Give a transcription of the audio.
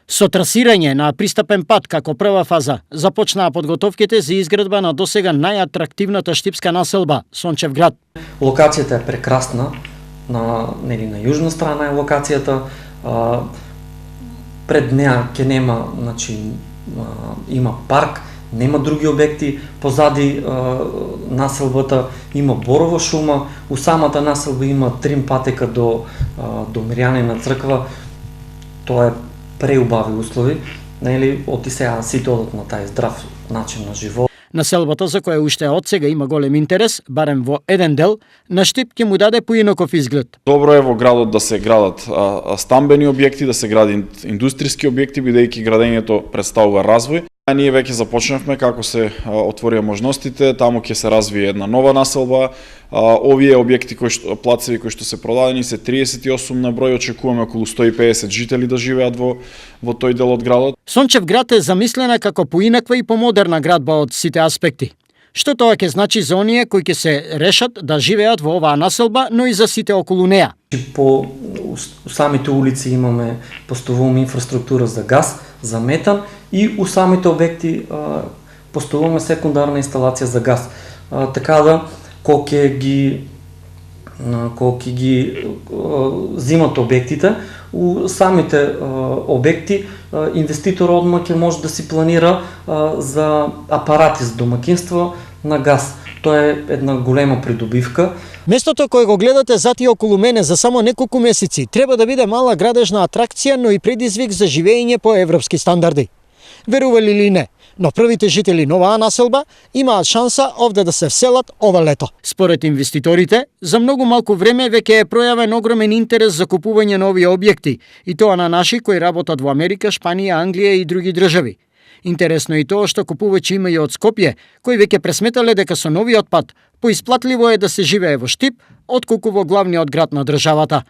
Со трасирање на пристапен пат како прва фаза започнаа подготовките за изградба на досега најатрактивната штипска населба Сончев град. Локацијата е прекрасна, на јужна страна е локацијата. Пред неа ќе нема, има парк, нема други обекти, позади населбата има борова шума, у самата населба има трим патека до Мирјанина црква. Тоа е преубави услови, оти сега сите одат на тај здрав начин на живот. Населбата, за која уште од сега има голем интерес, барем во еден дел, на Штип ќе му даде поинаков изглед. Добро е во градот да се градат стамбени објекти, да се гради индустријски објекти, бидејќи градењето представува развој. Ние веќе започнавме како се отворија можностите, таму ќе се развие една нова населба. Овие објекти плацеви кои што се продадени се 38 на број, очекуваме околу 150 жители да живеат во тој дел од градот. Сончев град е замислена како поинаква и помодерна градба од сите аспекти. Што тоа ќе значи за оние кои ќе се решат да живеат во оваа населба, но и за сите околу неа. По самите улици имаме поставуваме инфраструктура за газ, за метан и у самите обекти поставуваме секундарна инсталација за газ. Така да колку ги зимат обектите, у самите обекти инвеститор одма ќе може да си планира за апарати за домакинство на газ. Тоа е една голема придобивка. Местото кое го гледате зати околу мене за само неколку месеци треба да биде мала градежна атракција, но и предизвик за живење по европски стандарди. Верували или не, но првите жители на оваа населба имаат шанса овде да се вселат ова лето. Според инвеститорите, за многу малку време веќе е пројавен огромен интерес за купување на овие објекти, и тоа на наши кои работат во Америка, Шпанија, Англија и други држави. Интересно е и тоа што купувачи има и од Скопје, кои веќе пресметале дека со новиот пат поисплатливо е да се живее во Штип отколку во главниот град на државата.